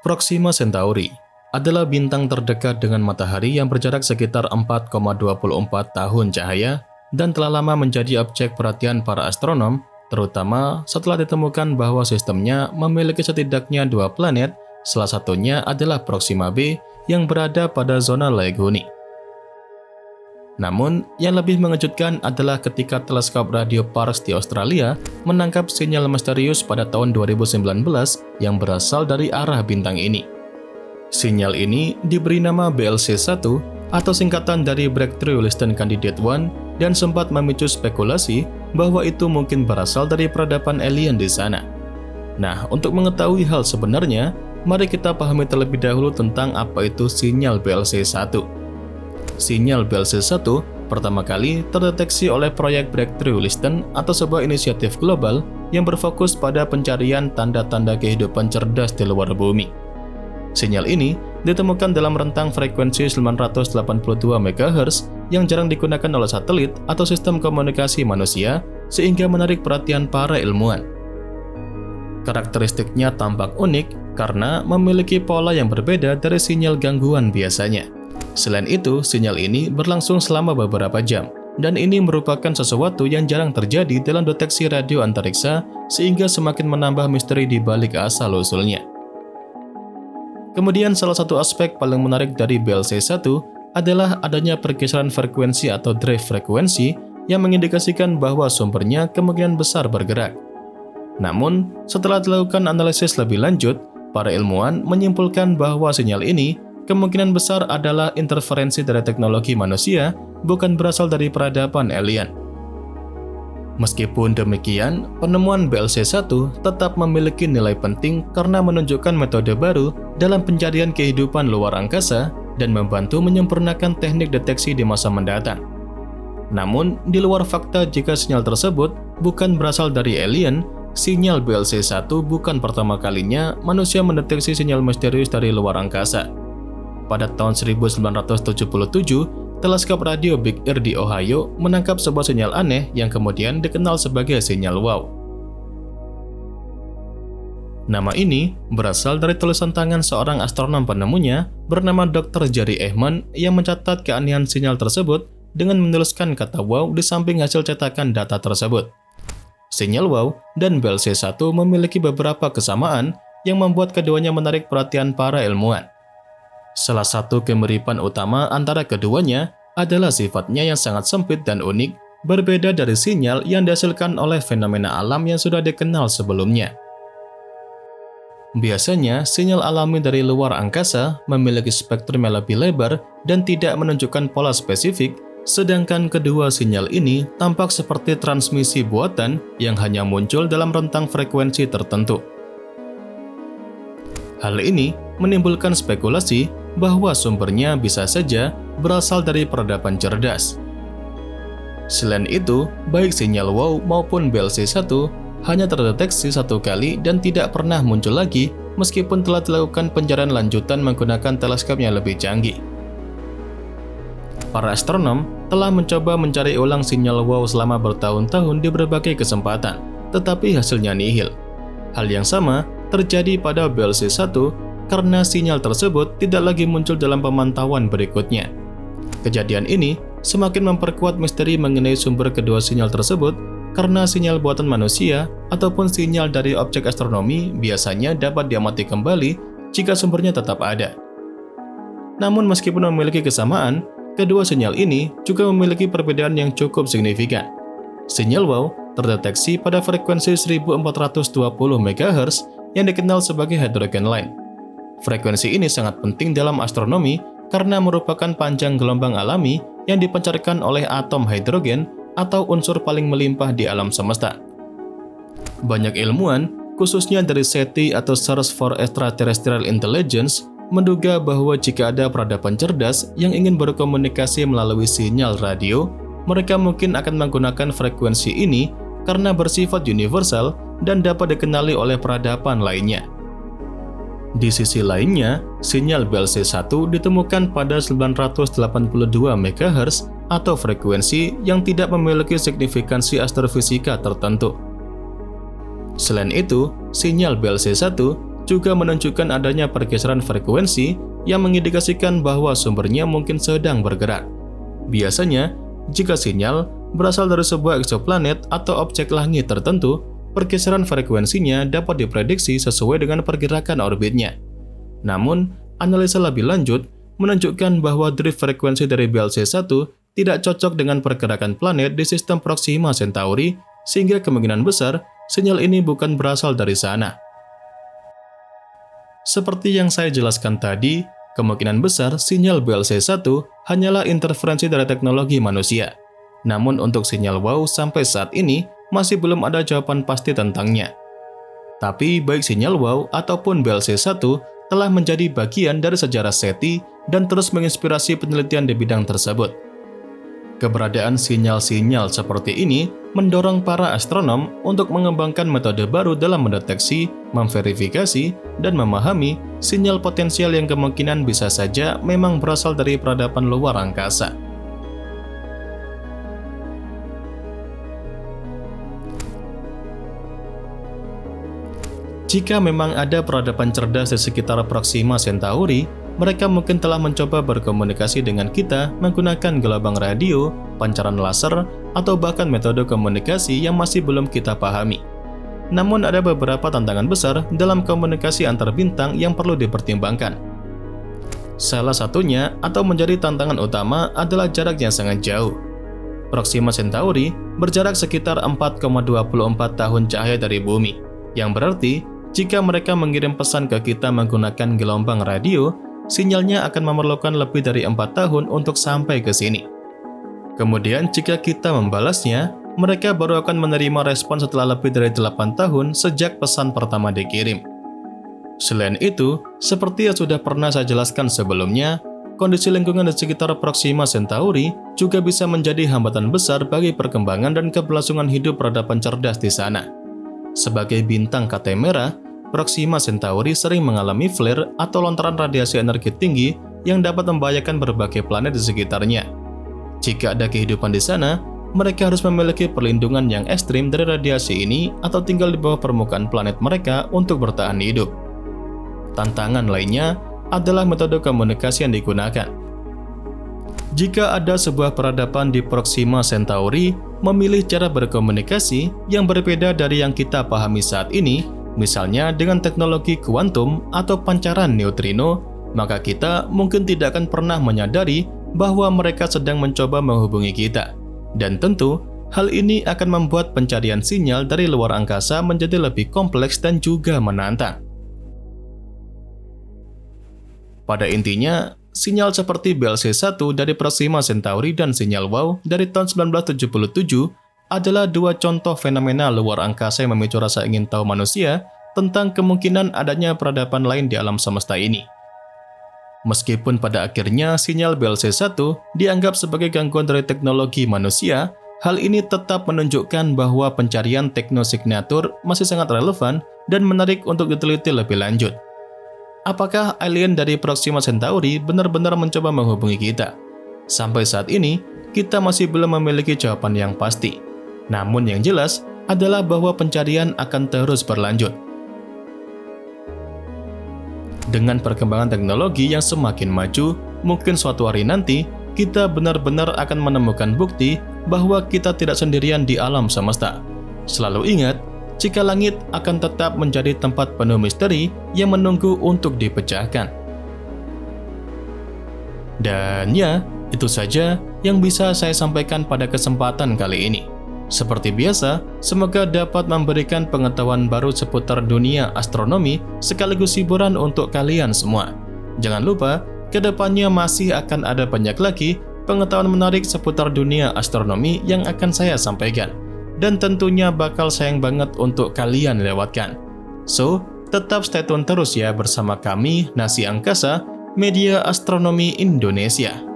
Proxima Centauri adalah bintang terdekat dengan matahari yang berjarak sekitar 4,24 tahun cahaya dan telah lama menjadi objek perhatian para astronom, terutama setelah ditemukan bahwa sistemnya memiliki setidaknya 2 planet, salah satunya adalah Proxima b yang berada pada zona Laguni. Namun, yang lebih mengejutkan adalah ketika teleskop radio Parkes di Australia menangkap sinyal misterius pada tahun 2019 yang berasal dari arah bintang ini. Sinyal ini diberi nama BLC-1 atau singkatan dari Breakthrough Listen Candidate 1 dan sempat memicu spekulasi bahwa itu mungkin berasal dari peradaban alien di sana. Nah, untuk mengetahui hal sebenarnya, mari kita pahami terlebih dahulu tentang apa itu sinyal BLC-1. Sinyal BLC-1 pertama kali terdeteksi oleh proyek Breakthrough Listen atau sebuah inisiatif global yang berfokus pada pencarian tanda-tanda kehidupan cerdas di luar bumi. Sinyal ini ditemukan dalam rentang frekuensi 982 MHz yang jarang digunakan oleh satelit atau sistem komunikasi manusia sehingga menarik perhatian para ilmuwan. Karakteristiknya tampak unik karena memiliki pola yang berbeda dari sinyal gangguan biasanya. Selain itu, sinyal ini berlangsung selama beberapa jam, dan ini merupakan sesuatu yang jarang terjadi dalam deteksi radio antariksa sehingga semakin menambah misteri di balik asal-usulnya. Kemudian salah satu aspek paling menarik dari BLC-1 adalah adanya pergeseran frekuensi atau drift frekuensi yang mengindikasikan bahwa sumbernya kemungkinan besar bergerak. Namun, setelah dilakukan analisis lebih lanjut, para ilmuwan menyimpulkan bahwa sinyal ini kemungkinan besar adalah interferensi dari teknologi manusia, bukan berasal dari peradaban alien. Meskipun demikian, penemuan BLC-1 tetap memiliki nilai penting karena menunjukkan metode baru dalam pencarian kehidupan luar angkasa dan membantu menyempurnakan teknik deteksi di masa mendatang. Namun, di luar fakta jika sinyal tersebut bukan berasal dari alien, sinyal BLC-1 bukan pertama kalinya manusia mendeteksi sinyal misterius dari luar angkasa. Pada tahun 1977, teleskop radio Big Ear di Ohio menangkap sebuah sinyal aneh yang kemudian dikenal sebagai sinyal wow. Nama ini berasal dari tulisan tangan seorang astronom penemunya bernama Dr. Jerry Ehman yang mencatat keanehan sinyal tersebut dengan menuliskan kata wow di samping hasil cetakan data tersebut. Sinyal wow dan BLC-1 memiliki beberapa kesamaan yang membuat keduanya menarik perhatian para ilmuwan. Salah satu kemiripan utama antara keduanya adalah sifatnya yang sangat sempit dan unik, berbeda dari sinyal yang dihasilkan oleh fenomena alam yang sudah dikenal sebelumnya. Biasanya, sinyal alami dari luar angkasa memiliki spektrum yang lebih lebar dan tidak menunjukkan pola spesifik, sedangkan kedua sinyal ini tampak seperti transmisi buatan yang hanya muncul dalam rentang frekuensi tertentu. Hal ini menimbulkan spekulasi bahwa sumbernya bisa saja berasal dari peradaban cerdas. Selain itu, baik sinyal wow maupun BLC-1 hanya terdeteksi satu kali dan tidak pernah muncul lagi meskipun telah dilakukan pencarian lanjutan menggunakan teleskop yang lebih canggih. Para astronom telah mencoba mencari ulang sinyal wow selama bertahun-tahun di berbagai kesempatan, tetapi hasilnya nihil. Hal yang sama terjadi pada BLC-1 karena sinyal tersebut tidak lagi muncul dalam pemantauan berikutnya. Kejadian ini semakin memperkuat misteri mengenai sumber kedua sinyal tersebut karena sinyal buatan manusia ataupun sinyal dari objek astronomi biasanya dapat diamati kembali jika sumbernya tetap ada. Namun meskipun memiliki kesamaan, kedua sinyal ini juga memiliki perbedaan yang cukup signifikan. Sinyal wow terdeteksi pada frekuensi 1420 MHz yang dikenal sebagai hydrogen line. Frekuensi ini sangat penting dalam astronomi karena merupakan panjang gelombang alami yang dipancarkan oleh atom hidrogen atau unsur paling melimpah di alam semesta. Banyak ilmuwan, khususnya dari SETI atau Search for Extraterrestrial Intelligence, menduga bahwa jika ada peradaban cerdas yang ingin berkomunikasi melalui sinyal radio, mereka mungkin akan menggunakan frekuensi ini karena bersifat universal dan dapat dikenali oleh peradaban lainnya. Di sisi lainnya, sinyal BLC-1 ditemukan pada 982 MHz atau frekuensi yang tidak memiliki signifikansi astrofisika tertentu. Selain itu, sinyal BLC-1 juga menunjukkan adanya pergeseran frekuensi yang mengindikasikan bahwa sumbernya mungkin sedang bergerak. Biasanya, jika sinyal berasal dari sebuah eksoplanet atau objek langit tertentu, pergeseran frekuensinya dapat diprediksi sesuai dengan pergerakan orbitnya. Namun, analisa lebih lanjut menunjukkan bahwa drift frekuensi dari BLC-1 tidak cocok dengan pergerakan planet di sistem Proxima Centauri, sehingga kemungkinan besar sinyal ini bukan berasal dari sana. Seperti yang saya jelaskan tadi, kemungkinan besar sinyal BLC-1 hanyalah interferensi dari teknologi manusia. Namun untuk sinyal WOW sampai saat ini masih belum ada jawaban pasti tentangnya. Tapi baik sinyal WOW ataupun BLC-1 telah menjadi bagian dari sejarah SETI dan terus menginspirasi penelitian di bidang tersebut. Keberadaan sinyal-sinyal seperti ini mendorong para astronom untuk mengembangkan metode baru dalam mendeteksi, memverifikasi, dan memahami sinyal potensial yang kemungkinan bisa saja memang berasal dari peradaban luar angkasa. Jika memang ada peradaban cerdas di sekitar Proxima Centauri, mereka mungkin telah mencoba berkomunikasi dengan kita menggunakan gelombang radio, pancaran laser, atau bahkan metode komunikasi yang masih belum kita pahami. Namun ada beberapa tantangan besar dalam komunikasi antar bintang yang perlu dipertimbangkan. Salah satunya atau menjadi tantangan utama adalah jarak yang sangat jauh. Proxima Centauri berjarak sekitar 4,24 tahun cahaya dari bumi, yang berarti jika mereka mengirim pesan ke kita menggunakan gelombang radio, sinyalnya akan memerlukan lebih dari 4 tahun untuk sampai ke sini. Kemudian jika kita membalasnya, mereka baru akan menerima respon setelah lebih dari 8 tahun sejak pesan pertama dikirim. Selain itu, seperti yang sudah pernah saya jelaskan sebelumnya, kondisi lingkungan di sekitar Proxima Centauri juga bisa menjadi hambatan besar bagi perkembangan dan keberlangsungan hidup peradaban cerdas di sana. Sebagai bintang KT merah, Proxima Centauri sering mengalami flare atau lontaran radiasi energi tinggi yang dapat membahayakan berbagai planet di sekitarnya. Jika ada kehidupan di sana, mereka harus memiliki perlindungan yang ekstrim dari radiasi ini atau tinggal di bawah permukaan planet mereka untuk bertahan hidup. Tantangan lainnya adalah metode komunikasi yang digunakan. Jika ada sebuah peradaban di Proxima Centauri memilih cara berkomunikasi yang berbeda dari yang kita pahami saat ini, misalnya dengan teknologi kuantum atau pancaran neutrino, maka kita mungkin tidak akan pernah menyadari bahwa mereka sedang mencoba menghubungi kita. Dan tentu, hal ini akan membuat pencarian sinyal dari luar angkasa menjadi lebih kompleks dan juga menantang. Pada intinya, sinyal seperti BLC-1 dari Proxima Centauri dan sinyal WOW dari tahun 1977 adalah dua contoh fenomena luar angkasa yang memicu rasa ingin tahu manusia tentang kemungkinan adanya peradaban lain di alam semesta ini. Meskipun pada akhirnya sinyal BLC-1 dianggap sebagai gangguan dari teknologi manusia, hal ini tetap menunjukkan bahwa pencarian teknosignatur masih sangat relevan dan menarik untuk diteliti lebih lanjut. Apakah alien dari Proxima Centauri benar-benar mencoba menghubungi kita? Sampai saat ini, kita masih belum memiliki jawaban yang pasti. Namun yang jelas adalah bahwa pencarian akan terus berlanjut. Dengan perkembangan teknologi yang semakin maju, mungkin suatu hari nanti kita benar-benar akan menemukan bukti bahwa kita tidak sendirian di alam semesta. Selalu ingat, jika langit akan tetap menjadi tempat penuh misteri yang menunggu untuk dipecahkan. Dan ya, itu saja yang bisa saya sampaikan pada kesempatan kali ini. Seperti biasa, semoga dapat memberikan pengetahuan baru seputar dunia astronomi sekaligus hiburan untuk kalian semua. Jangan lupa, kedepannya masih akan ada banyak lagi pengetahuan menarik seputar dunia astronomi yang akan saya sampaikan. Dan tentunya bakal sayang banget untuk kalian lewatkan. So, tetap stay tune terus ya bersama kami, Nasi Angkasa, Media Astronomi Indonesia.